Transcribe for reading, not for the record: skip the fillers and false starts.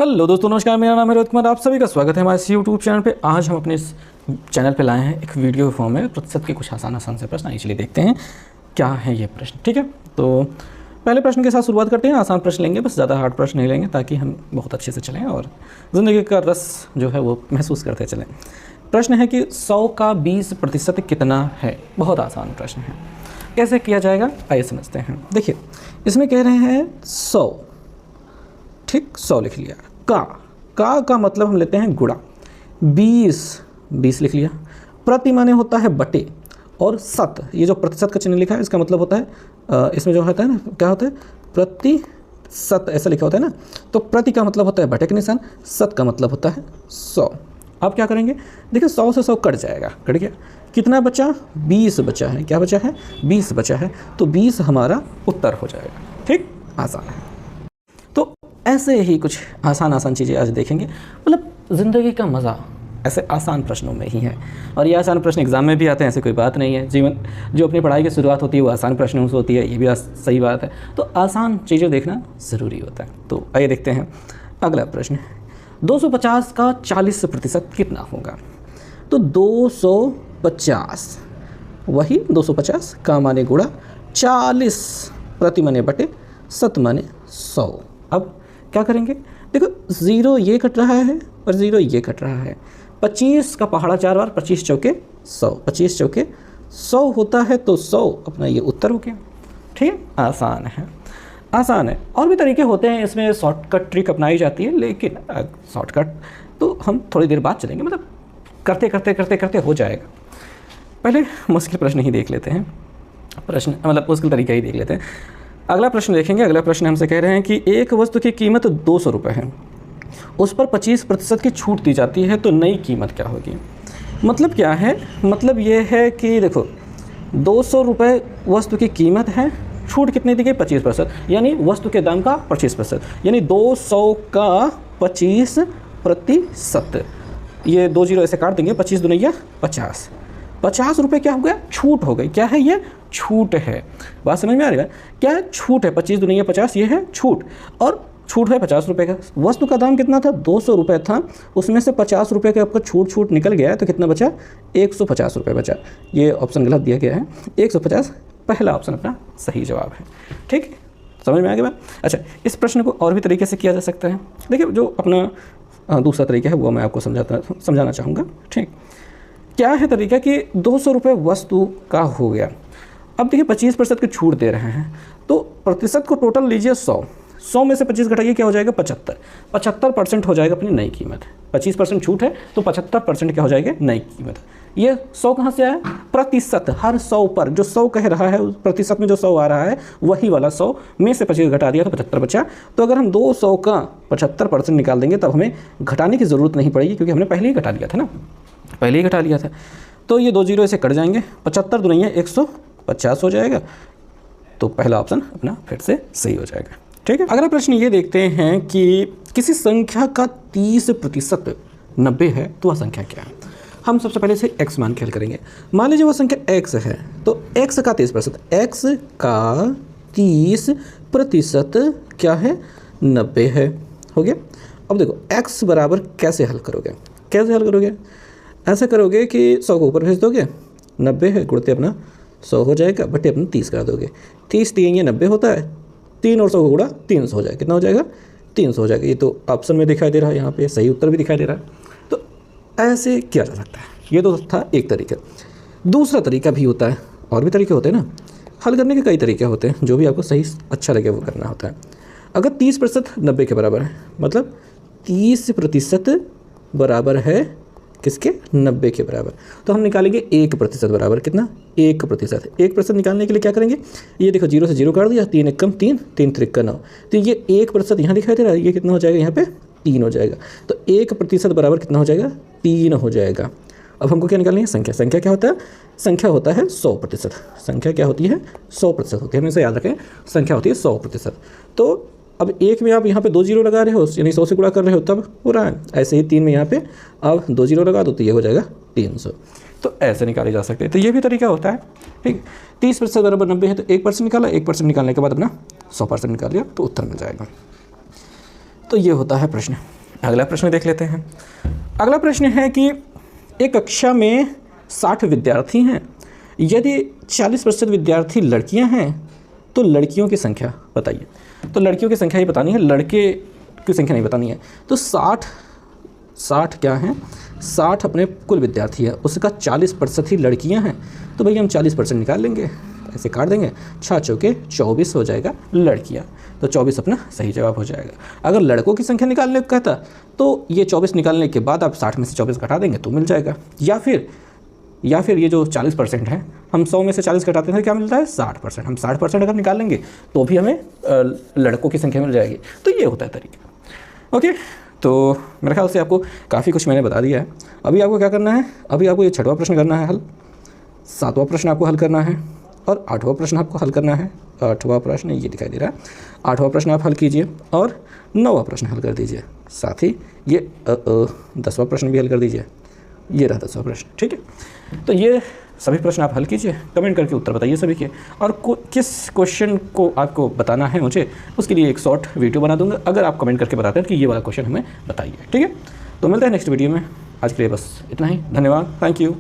Hello दोस्तों, नमस्कार। मेरा नाम है रोहित कुमार। आप सभी का स्वागत है हमारे इस यूट्यूब चैनल पे। आज हम अपने इस चैनल पे लाए हैं एक वीडियो फॉर्म में प्रतिशत के कुछ आसान से प्रश्न। इसलिए देखते हैं क्या है ये प्रश्न। ठीक है, तो पहले प्रश्न के साथ शुरुआत करते हैं। आसान प्रश्न लेंगे, बस ज़्यादा हार्ड प्रश्न नहीं लेंगे, ताकि हम बहुत अच्छे से चलें और ज़िंदगी का रस जो है वो महसूस करते चलें। प्रश्न है कि 100 का 20% कितना है। बहुत आसान प्रश्न है। कैसे किया जाएगा आइए समझते हैं। देखिए, इसमें कह रहे हैं 100, ठीक, 100 लिख लिया। का मतलब हम लेते हैं गुणा। 20 लिख लिया। प्रति माने होता है बटे, और शत, ये जो प्रतिशत का चिन्ह लिखा है इसका मतलब होता है इसमें जो होता है ना, क्या होता है, प्रतिशत ऐसा लिखा होता है ना। तो प्रति का मतलब होता है बटे का निशान, शत का मतलब होता है 100। आप क्या करेंगे, देखिए 100 से 100 कट जाएगा, कट गया। कितना बचा, 20 बचा है। क्या बचा है, 20 बचा है। तो 20 हमारा उत्तर हो जाएगा। ठीक, आसान है। तो ऐसे ही कुछ आसान चीज़ें आज देखेंगे। मतलब ज़िंदगी का मज़ा ऐसे आसान प्रश्नों में ही है, और ये आसान प्रश्न एग्ज़ाम में भी आते हैं, ऐसी कोई बात नहीं है। जीवन जो अपनी पढ़ाई की शुरुआत होती है वो आसान प्रश्नों से होती है, ये भी सही बात है। तो आसान चीज़ें देखना ज़रूरी होता है। तो आइए देखते हैं अगला प्रश्न। 250 का 40% कितना होगा। तो 250 वही 250 का माने गुणा, 40 प्रति माने बटे, शत माने 100। अब क्या करेंगे, देखो 0 ये कट रहा है और 0 ये कट रहा है। 25 का पहाड़ा 4 बार, 25 चौके 100, 25 चौके 100 होता है। तो 100 अपना ये उत्तर हो गया। ठीक, आसान है, आसान है। और भी तरीके होते हैं, इसमें शॉर्टकट ट्रिक अपनाई जाती है, लेकिन शॉर्टकट तो हम थोड़ी देर बाद चलेंगे। मतलब करते हो जाएगा। पहले मुश्किल प्रश्न ही देख लेते हैं, मतलब मुश्किल तरीका ही देख लेते हैं। अगला प्रश्न देखेंगे। अगला प्रश्न हमसे कह रहे हैं कि एक वस्तु की कीमत 200 रुपये है, उस पर 25% की छूट दी जाती है, तो नई कीमत क्या होगी। मतलब क्या है, मतलब ये है कि देखो 200 रुपये वस्तु की कीमत है, छूट कितनी दी गई, 25%, यानी वस्तु के दाम का 25%, यानी 200 का 25%। ये 2 जीरो ऐसे काट देंगे, 25 दूनिया 50, 50 रुपये क्या हो गया, छूट हो गई। क्या है ये, छूट है। बात समझ में आ रही है, क्या है, छूट है। 25 दूनिया 50, ये है छूट, और छूट है 50 रुपये का। वस्तु का दाम कितना था, 200 रुपये था, उसमें से 50 रुपये का आपका छूट निकल गया है, तो कितना बचा, 150 रुपये बचा। ये ऑप्शन गलत दिया गया है, 150 पहला ऑप्शन अपना सही जवाब है। ठीक, समझ में आ गया बात। अच्छा, इस प्रश्न को और भी तरीके से किया जा सकता है। देखिए, जो अपना दूसरा तरीका है वो मैं आपको समझाना चाहूँगा। ठीक, क्या है तरीका कि 200 रुपये वस्तु का हो गया। अब देखिए 25% की छूट दे रहे हैं, तो प्रतिशत को टोटल लीजिए 100 में से 25 घटाइए, क्या हो जाएगा, 75% हो जाएगा अपनी नई कीमत। 25% छूट है तो 75% क्या हो जाएगा, नई कीमत। ये 100 कहाँ से आया, प्रतिशत। हर 100 पर जो 100 कह रहा है, उस प्रतिशत में जो 100 आ रहा है वही वाला 100 में से 25 घटा दिया तो 75 बचा। तो अगर हम 200 का 75% निकाल देंगे तब हमें घटाने की ज़रूरत नहीं पड़ेगी, क्योंकि हमने पहले ही घटा लिया था ना, पहले ही घटा लिया था। तो ये 2 जीरो ऐसे कट जाएंगे, 75 दूनिया 150 हो जाएगा। तो पहला ऑप्शन अपना फिर से सही हो जाएगा। ठीक है, अगला प्रश्न ये देखते हैं कि किसी संख्या का 30% 90 है, तो वह संख्या क्या है। हम सबसे पहले से x मान के हल करेंगे। मान लीजिए वह संख्या x है, तो x का 30%, x का 30% क्या है, 90 है। हो गया। अब देखो x बराबर कैसे हल करोगे, ऐसा करोगे कि 100 को ऊपर भेज दोगे, 90 है, गुणते अपना 100 हो जाएगा, बटे अपना 30 कर दोगे। 30 दिएंगे 90 होता है, 3 और 100 को गुणा 300 हो जाएगा। कितना हो जाएगा, 300 हो जाएगा। ये तो ऑप्शन में दिखाई दे रहा है, यहाँ पे सही उत्तर भी दिखाई दे रहा है। तो ऐसे किया जा सकता है। ये तो था एक तरीका। दूसरा तरीका भी होता है, और भी तरीके होते हैं ना, हल करने के कई तरीके होते हैं, जो भी आपको सही अच्छा लगे वो करना होता है। अगर 30% 90 के बराबर है, मतलब 30% बराबर है किसके, 90 के बराबर, तो हम निकालेंगे 1% बराबर कितना, 1%। 1% निकालने के लिए क्या करेंगे, ये देखो 0 से 0 काट दिया, 3 1 कम 3, 3 3 का 9, तो ये 1% यहाँ दिखाई दे रहा है, ये कितना हो जाएगा, यहाँ पे 3 हो जाएगा। तो 1% बराबर कितना हो जाएगा, 3 हो जाएगा। अब हमको क्या निकालनी है, संख्या। संख्या क्या होता है, संख्या होता है 100%। संख्या क्या होती है, 100% होती है, हमेशा याद रखें, संख्या होती है 100%। तो अब 1 में आप यहाँ पे 2 जीरो लगा रहे हो, यानी 100 से गुणा कर रहे हो तब हो रहा है। ऐसे ही 3 में यहाँ पे अब 2 जीरो लगा दो तो ये हो जाएगा 300। तो ऐसे निकाले जा सकते हैं। तो ये भी तरीका होता है। ठीक, 30% बराबर 90 है, तो 1% निकाला, 1% निकालने के बाद अपना 100% निकाल लिया, तो उत्तर मिल जाएगा। तो ये होता है प्रश्न। अगला प्रश्न देख लेते हैं। अगला प्रश्न है कि एक कक्षा में 60 विद्यार्थी हैं, यदि 40% विद्यार्थी लड़कियां हैं तो लड़कियों की संख्या बताइए। तो लड़कियों की संख्या ही बतानी है, लड़के की संख्या नहीं बतानी है। तो 60 क्या हैं, 60 अपने कुल विद्यार्थी है, उसका 40% ही लड़कियां हैं। तो भैया हम 40% निकाल लेंगे, ऐसे काट देंगे, 6 चौके 24 हो जाएगा लड़कियां। तो 24 अपना सही जवाब हो जाएगा। अगर लड़कों की संख्या निकालने को कहता तो ये 24 निकालने के बाद आप 60 में से 24 घटा देंगे तो मिल जाएगा। या फिर ये जो 40% है, हम 100 में से 40 घटाते हैं क्या मिलता है, 60%। हम 60% अगर निकाल लेंगे तो भी हमें लड़कों की संख्या मिल जाएगी। तो ये होता है तरीका। ओके, तो मेरे ख्याल से आपको काफ़ी कुछ मैंने बता दिया है। अभी आपको क्या करना है, अभी आपको ये 6वां प्रश्न करना है हल, 7वां प्रश्न आपको हल करना है और 8वां प्रश्न आपको हल करना है। 8वां प्रश्न ये दिखाई दे रहा है, 8वां प्रश्न आप हल कीजिए और 9वां प्रश्न हल कर दीजिए। साथ ही ये 10वां प्रश्न भी हल कर दीजिए। ये रहा 10वां प्रश्न, ठीक है। तो ये सभी प्रश्न आप हल कीजिए, कमेंट करके उत्तर बताइए सभी के, और किस क्वेश्चन को आपको बताना है मुझे, उसके लिए एक शॉर्ट वीडियो बना दूंगा अगर आप कमेंट करके बताते हैं कि ये वाला क्वेश्चन हमें बताइए, ठीक है। तो मिलते हैं नेक्स्ट वीडियो में। आज के लिए बस इतना ही, धन्यवाद, थैंक यू।